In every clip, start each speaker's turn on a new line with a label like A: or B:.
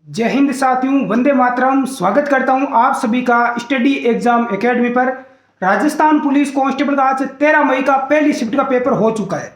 A: जय हिंद साथियों, वंदे मातरम। स्वागत करता हूं आप सभी का स्टडी एग्जाम एकेडमी पर। राजस्थान पुलिस कांस्टेबल का आज 13 मई का पहली शिफ्ट का पेपर हो चुका है।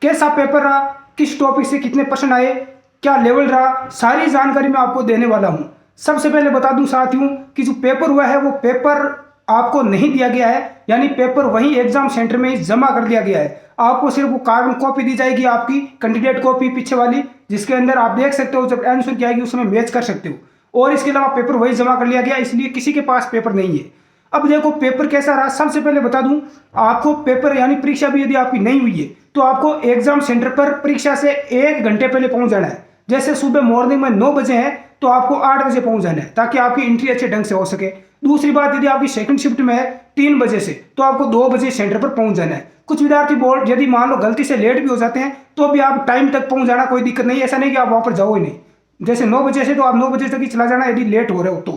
A: कैसा पेपर रहा, किस टॉपिक से कितने प्रश्न आए, क्या लेवल रहा, सारी जानकारी मैं आपको देने वाला हूं। सबसे पहले बता दूं साथियों कि जो पेपर हुआ है वो पेपर आपको नहीं दिया गया है, यानी पेपर वहीं एग्जाम सेंटर में ही जमा कर दिया गया है। आपको सिर्फ वो कार्बन कॉपी दी जाएगी, आपकी कैंडिडेट कॉपी पीछे वाली, जिसके अंदर आप देख सकते हो जब आंसर क्या आएगी उसमें मैच कर सकते हो। और इसके अलावा पेपर वही जमा कर लिया गया, इसलिए किसी के पास पेपर नहीं है। अब देखो पेपर कैसा रहा। सबसे पहले बता दूं आपको, पेपर यानी परीक्षा भी यदि आपकी नहीं हुई है तो आपको एग्जाम सेंटर पर परीक्षा से 1 घंटे पहले पहुंच जाना है। जैसे सुबह मॉर्निंग में 9 बजे है तो आपको 8 बजे पहुंच जाना है, ताकि आपकी एंट्री अच्छे ढंग से हो सके। दूसरी बात, यदि आपकी सेकंड शिफ्ट में है 3 बजे से, तो आपको 2 बजे सेंटर पर पहुंच जाना है। कुछ विद्यार्थी बोर्ड यदि मान लो गलती से लेट भी हो जाते हैं तो भी आप टाइम तक पहुंच जाना, कोई दिक्कत नहीं। ऐसा नहीं कि आप वहां पर जाओ ही नहीं। जैसे 9 बजे से तो आप 9 बजे तक ही चला जाना यदि लेट हो रहे हो तो।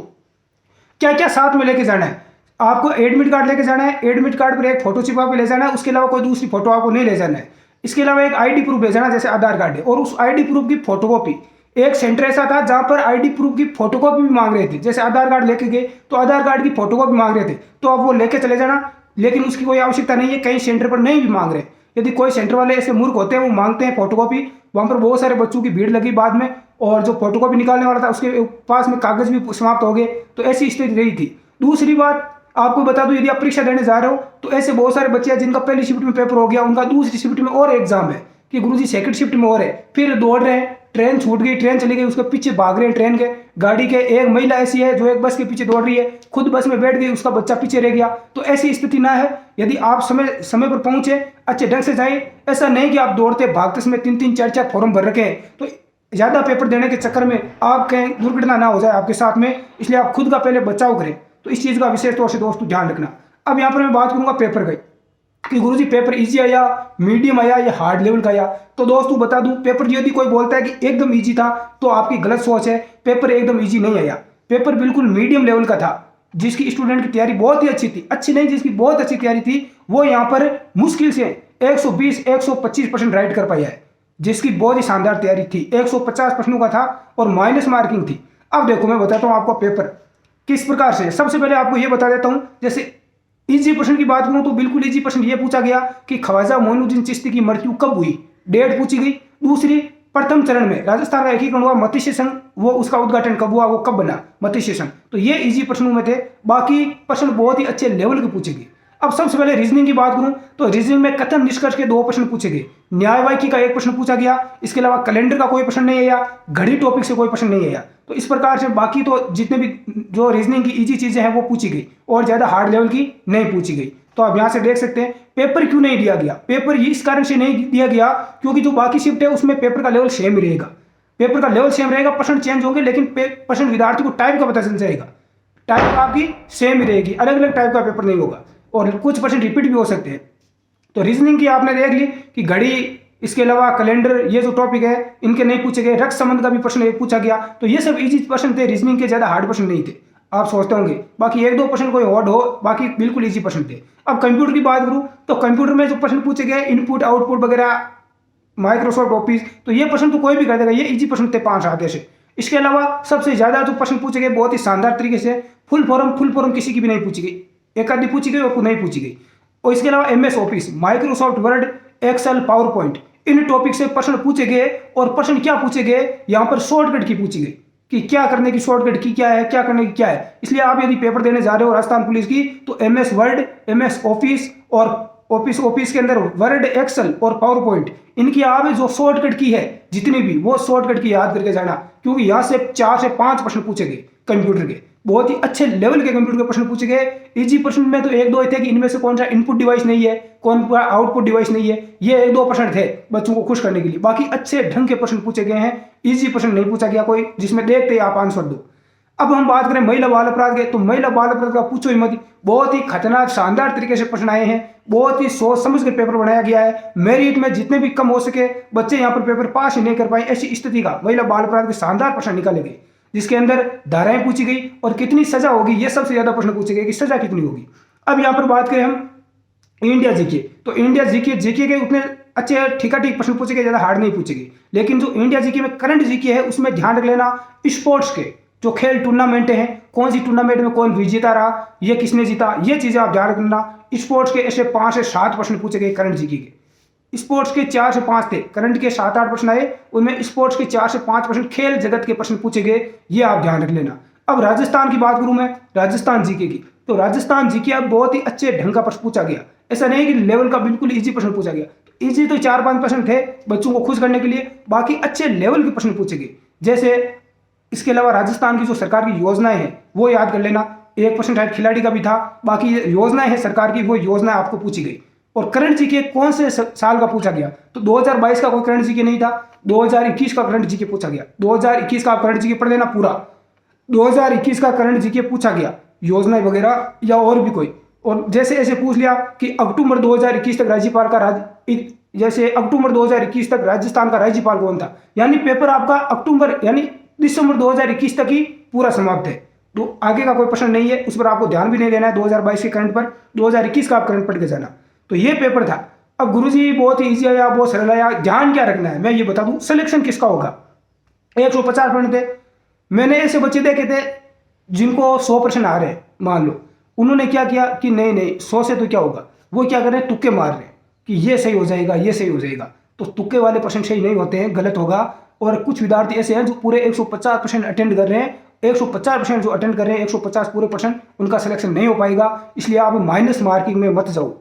A: क्या क्या साथ में लेके जाना है, आपको एडमिट कार्ड लेके जाना है। एडमिट कार्ड पर एक फोटो छिपा के ले जाना है, उसके अलावा कोई दूसरी फोटो आपको नहीं ले जाना है। इसके अलावा एक आईडी प्रूफ ले जाना, जैसे आधार कार्ड है, और उस आईडी प्रूफ की फोटोकॉपी। एक सेंटर ऐसा था जहां पर आईडी प्रूफ की फोटोकॉपी भी मांग रहे थे। जैसे आधार कार्ड लेके गए तो आधार कार्ड की फोटोकॉपी मांग रहे थे, तो आप वो लेके चले जाना। लेकिन उसकी कोई आवश्यकता नहीं है, कई सेंटर पर नहीं भी मांग रहे। यदि कोई सेंटर वाले ऐसे मूर्ख होते हैं वो मांगते हैं फोटोकॉपी, वहां पर बहुत सारे बच्चों की भीड़ लगी बाद में, और जो फोटोकॉपी निकालने वाला था उसके पास में कागज भी समाप्त हो गए, तो ऐसी स्थिति रही थी। दूसरी बात आपको बता दूं, यदि आप परीक्षा देने जा रहे हो तो ऐसे बहुत सारे बच्चे हैं जिनका पहली शिफ्ट में पेपर हो गया, उनका दूसरी शिफ्ट में और एग्जाम है कि गुरुजी सेकंड शिफ्ट में और है, फिर दौड़ रहे हैं। ट्रेन छूट गई, ट्रेन चली गई, उसके पीछे भाग रहे हैं ट्रेन के गाड़ी के। एक महिला ऐसी है जो एक बस के पीछे दौड़ रही है, खुद बस में बैठ गई, उसका बच्चा पीछे रह गया। तो ऐसी स्थिति ना है। यदि आप समय समय पर पहुंचे, अच्छे ढंग से जाए। ऐसा नहीं कि आप दौड़ते भागते समय 3-3 4-4 फॉर्म भर रखे हैं, तो ज्यादा पेपर देने के चक्कर में आप कहीं दुर्घटना ना हो जाए आपके साथ में, इसलिए आप खुद का पहले बचाव करें। तो इस चीज का विशेष तौर से दोस्तों ध्यान रखना। अब यहाँ पर मैं बात करूंगा पेपर की कि गुरुजी पेपर इजी आया, मीडियम आया या हार्ड लेवल का आया। तो दोस्तों बता दूं, पेपर यदि कोई बोलता है कि एकदम इजी था तो आपकी गलत सोच है। पेपर एकदम इजी नहीं आया, पेपर बिल्कुल मीडियम लेवल का था। जिसकी स्टूडेंट की तैयारी बहुत ही अच्छी थी, अच्छी नहीं जिसकी बहुत अच्छी तैयारी थी, वो यहाँ पर मुश्किल से 120-125% राइट कर पाया है। जिसकी बहुत ही शानदार तैयारी थी, 150 प्रश्नों का था और माइनस मार्किंग थी। अब देखो मैं बताता हूँ आपको पेपर किस प्रकार से। सबसे पहले आपको यह बता देता हूं, जैसे इजी प्रश्न की बात करूं तो बिल्कुल इजी प्रश्न ये पूछा गया कि ख्वाजा मोइनुद्दीन चिश्ती की मृत्यु कब हुई, डेट पूछी गई। दूसरी, प्रथम चरण में राजस्थान का एकीकरण हुआ, मत्स्य संघ, वो उसका उद्घाटन कब हुआ, वो कब बना मत्स्य संघ। तो ये इजी प्रश्नों में थे। बाकी प्रश्न बहुत ही अच्छे लेवल के पूछे गए। अब सबसे पहले रीजनिंग की बात करूं तो रीजनिंग में कथन निष्कर्ष के 2 प्रश्न पूछे गए, न्यायवाहिकी का 1 प्रश्न पूछा गया। इसके अलावा कैलेंडर का कोई प्रश्न नहीं आया, घड़ी टॉपिक से कोई प्रश्न नहीं आया। तो इस प्रकार से बाकी तो जितने भी जो रीजनिंग की इजी चीजें हैं वो पूछी गई, और ज्यादा हार्ड लेवल की नहीं पूछी गई। तो आप यहां से देख सकते हैं पेपर क्यों नहीं दिया गया। पेपर इस कारण से नहीं दिया गया क्योंकि जो बाकी शिफ्ट है उसमें पेपर का लेवल सेम ही रहेगा। पेपर का लेवल सेम रहेगा, प्रश्न चेंज होंगे, लेकिन प्रश्न विद्यार्थी को टाइप का पता चल जाएगा। टाइप आपकी सेम ही रहेगी, अलग अलग टाइप का पेपर नहीं होगा, और कुछ प्रश्न रिपीट भी हो सकते हैं। तो रीजनिंग की आपने देख ली कि घड़ी, इसके अलावा कैलेंडर, ये जो टॉपिक है इनके नहीं पूछे गए। रक्त संबंध का भी प्रश्न एक पूछा गया। तो ये सब इजी प्रश्न थे, रीजनिंग के ज्यादा हार्ड प्रश्न नहीं थे। आप सोचते होंगे बाकी 1-2 प्रश्न कोई हार्ड हो, बाकी बिल्कुल इजी प्रश्न थे। अब कंप्यूटर की बात करूं तो कंप्यूटर में जो प्रश्न पूछे गए, इनपुट आउटपुट वगैरह, माइक्रोसॉफ्ट ऑफिस, तो ये प्रश्न तो कोई भी कर देगा, ये इजी प्रश्न थे 5 आगे से। इसके अलावा सबसे ज्यादा जो प्रश्न पूछे गए बहुत ही शानदार तरीके से, फुल फॉर्म किसी की भी नहीं पूछी गई, एक आधी पूछी गई और नहीं पूछी गई। और इसके अलावा MS Office, Microsoft Word, Excel, PowerPoint, इन टॉपिक से प्रश्न पूछे गए। और प्रश्न क्या पूछे गए, यहां पर शॉर्टकट की पूछी गई कि क्या करने की शॉर्टकट की क्या है, क्या करने की क्या है। इसलिए आप यदि पेपर देने जा रहे हो राजस्थान पुलिस की तो एमएस वर्ड, एमएस ऑफिस और ऑफिस के अंदर वर्ड, एक्सेल और पावर पॉइंट, इनकी आप जो शॉर्टकट की है जितनी भी, वो शॉर्टकट की याद करके जाना, क्योंकि यहां से 4 से 5 प्रश्न पूछे गए कंप्यूटर के। बहुत ही अच्छे लेवल के कंप्यूटर के प्रश्न पूछे गए। इजी प्रश्न में तो 1-2 थे कि इनमें से कौन सा इनपुट डिवाइस नहीं है, कौन सा आउटपुट डिवाइस नहीं है। ये 1-2 प्रश्न थे बच्चों को खुश करने के लिए। बाकी अच्छे ढंग के प्रश्न पूछे गए हैं। इजी प्रश्न नहीं पूछा गया कोई जिसमें देखते ही आप आंसर दो। अब हम बात करें महिला बाल अपराध के, तो महिला बाल अपराध का पूछो ही मत। बहुत ही खतरनाक शानदार तरीके से प्रश्न आए हैं, बहुत ही सोच समझ कर पेपर बनाया गया है। मेरिट में जितने भी कम हो सके बच्चे यहाँ पर पेपर पास ही नहीं कर पाए, ऐसी स्थिति का महिला बाल अपराध के शानदार प्रश्न निकाले गए, जिसके अंदर धाराएं पूछी गई और कितनी सजा होगी, ये सबसे ज्यादा प्रश्न पूछे गए कि सजा कितनी होगी। अब यहाँ पर बात करें हम इंडिया जीके, तो इंडिया जीके के उतने अच्छे ठीक प्रश्न पूछेंगे, ज़्यादा हार्ड नहीं पूछेंगे। लेकिन जो इंडिया जीके में करंट जीके है उसमें ध्यान रख लेना, स्पोर्ट्स के जो खेल टूर्नामेंट हैं, कौन सी टूर्नामेंट में कौन विजेता रहा, ये किसने जीता, ये चीज़ें आप ध्यान रखना। स्पोर्ट्स के ऐसे 5 से 7 प्रश्न पूछे गए करंट जीके के। स्पोर्ट्स के 4 से 5 थे, करंट के 7-8 प्रश्न आए, उनमें स्पोर्ट्स के 4 से 5 प्रश्न खेल जगत के प्रश्न पूछे गए, ये आप ध्यान रख लेना। अब राजस्थान की बात करूं मैं, राजस्थान जीके की, तो राजस्थान जीके अब बहुत ही अच्छे ढंग का प्रश्न पूछा गया। ऐसा नहीं कि लेवल का बिल्कुल इजी प्रश्न पूछा गया, इजी तो 4-5 प्रश्न थे बच्चों को खुश करने के लिए, बाकी अच्छे लेवल के प्रश्न पूछे गए। जैसे इसके अलावा राजस्थान की जो सरकार की योजनाएं हैं वो याद कर लेना, एक प्रश्न शायद खिलाड़ी का भी था, बाकी योजनाएं हैं सरकार की, वो योजना आपको पूछी गई। और करंट जीके कौन से साल का पूछा गया, तो 2022 का कोई करंट जीके नहीं था, 2021 का करंट जीके पूछा गया। 2021 का आप करंट जीके पढ़ लेना पूरा, 2021 का करंट जीके पूछा गया, योजनाएं वगैरह या और भी कोई। और जैसे ऐसे पूछ लिया कि अक्टूबर 2021 तक राज्यपाल का जैसे अक्टूबर 2021 तक राजस्थान का राज्यपाल कौन था, यानी पेपर आपका अक्टूबर यानी दिसंबर 2021 तक ही पूरा समाप्त है। तो आगे का कोई प्रश्न नहीं है, उस पर आपको ध्यान भी नहीं देना है 2022 के करंट पर, 2021 का आप करंट पढ़ के जाना। तो ये पेपर था। अब गुरुजी बहुत ही ईजी है या बहुत सरल है या ध्यान क्या रखना है मैं ये बता दूं, सिलेक्शन किसका होगा। 150 प्रश्न थे, मैंने ऐसे बच्चे देखे थे जिनको 100 प्रश्न आ रहे हैं, मान लो उन्होंने क्या किया कि नहीं 100 से तो क्या होगा, वो क्या कर रहे हैं तुक्के मार रहे हैं कि ये सही हो जाएगा ये सही हो जाएगा। तो तुक्के वाले प्रश्न सही नहीं होते हैं, गलत होगा। और कुछ विद्यार्थी ऐसे हैं जो पूरे 150% अटेंड कर रहे हैं, 150% जो अटेंड कर रहे हैं 150 पूरे प्रश्न, उनका सिलेक्शन नहीं हो पाएगा। इसलिए आप माइनस मार्किंग में मत जाओ,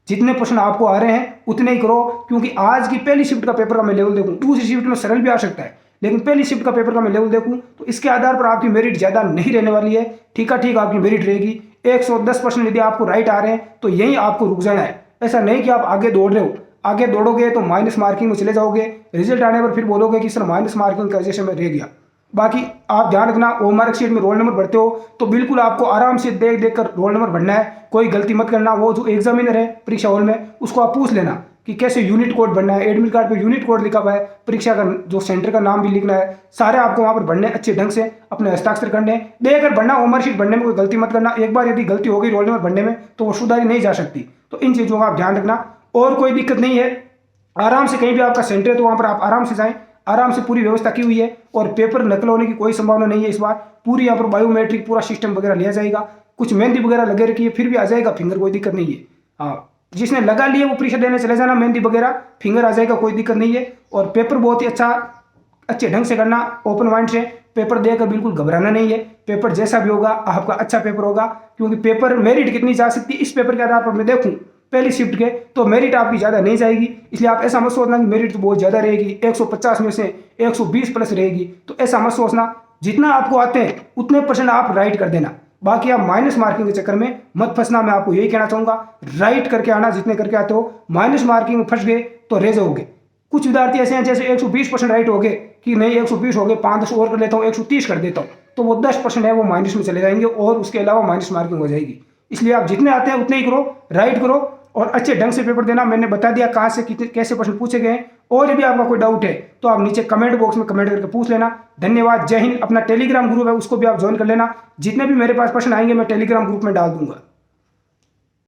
A: जितने प्रश्न आपको आ रहे हैं उतने ही करो। क्योंकि आज की पहली शिफ्ट का पेपर का मैं लेवल देखूं, दूसरी शिफ्ट में सरल भी आ सकता है, लेकिन पहली शिफ्ट का पेपर का मैं लेवल देखूं तो इसके आधार पर आपकी मेरिट ज़्यादा नहीं रहने वाली है। ठीक आपकी मेरिट रहेगी। 110% यदि आपको राइट आ रहे हैं तो यहीं आपको रुक जाना है। ऐसा नहीं कि आप आगे दौड़ रहे हो, आगे दौड़ोगे तो माइनस मार्किंग में चले जाओगे, रिजल्ट आने पर फिर बोलोगे कि सर माइनस मार्किंग की वजह से मैं रह गया। बाकी आप ध्यान रखना, ओ मार्क शीट में रोल नंबर भरते हो तो बिल्कुल आपको आराम से देख देख कर रोल नंबर भरना है, कोई गलती मत करना। वो जो एग्जामिनर है परीक्षा हॉल में उसको आप पूछ लेना कि कैसे यूनिट कोड भरना है, एडमिट कार्ड पे यूनिट कोड लिखा हुआ है, परीक्षा का जो सेंटर का नाम भी लिखना है, सारे आपको वहाँ पर भरने अच्छे ढंग से अपने हस्ताक्षर करने देकर भरना। ओ मार्क शीट भरने में कोई गलती मत करना, एक बार यदि गलती हो गई रोल नंबर भरने में तो वो सुधारी नहीं जा सकती। तो इन चीज़ों का आप ध्यान रखना। और कोई दिक्कत नहीं है, आराम से कहीं भी आपका सेंटर है तो वहाँ पर आप आराम से जाएं, आराम से पूरी व्यवस्था की हुई है और पेपर नकल होने की कोई संभावना नहीं है इस बार। पूरी यहाँ पर बायोमेट्रिक पूरा सिस्टम वगैरह लिया जाएगा, कुछ मेहंदी वगैरह लगे रखी है फिर भी आ जाएगा फिंगर, कोई दिक्कत नहीं है। हाँ, जिसने लगा लिए वो परीक्षा देने चले जाना, मेहंदी वगैरह फिंगर आ जाएगा, कोई दिक्कत नहीं है। और पेपर बहुत ही अच्छे ढंग से करना, ओपन माइंड से पेपर देकर बिल्कुल घबराना नहीं है। पेपर जैसा भी होगा आपका अच्छा पेपर होगा, क्योंकि पेपर मेरिट कितनी जा सकती है इस पेपर के आधार पर मैं देखूँ पहली शिफ्ट के तो मेरिट आपकी ज़्यादा नहीं जाएगी। इसलिए आप ऐसा मत सोचना कि मेरिट तो बहुत ज़्यादा रहेगी, 150 में से 120 प्लस रहेगी, तो ऐसा मत सोचना। जितना आपको आते हैं उतने % आप राइट कर देना, बाकी आप माइनस मार्किंग के चक्कर में मत फंसना। मैं आपको यही कहना चाहूँगा, राइट करके आना जितने करके आते हो। माइनस मार्किंग में फंस गए तो रह जाओगे। कुछ विद्यार्थी ऐसे हैं जैसे 120% राइट हो गए कि नहीं 120 हो गए, 5-10 और कर लेता हूँ 130 कर देता हूँ, तो वो 10% है वो माइनस में चले जाएंगे और उसके अलावा माइनस मार्किंग हो जाएगी। इसलिए आप जितने आते हैं उतने ही करो, राइट करो और अच्छे ढंग से पेपर देना। मैंने बता दिया कहाँ से कितने कैसे प्रश्न पूछे गए हैं। और यदि आपका कोई डाउट है तो आप नीचे कमेंट बॉक्स में कमेंट करके पूछ लेना। धन्यवाद, जय हिंद। अपना टेलीग्राम ग्रुप है उसको भी आप ज्वाइन कर लेना, जितने भी मेरे पास प्रश्न आएंगे मैं टेलीग्राम ग्रुप में डाल दूंगा।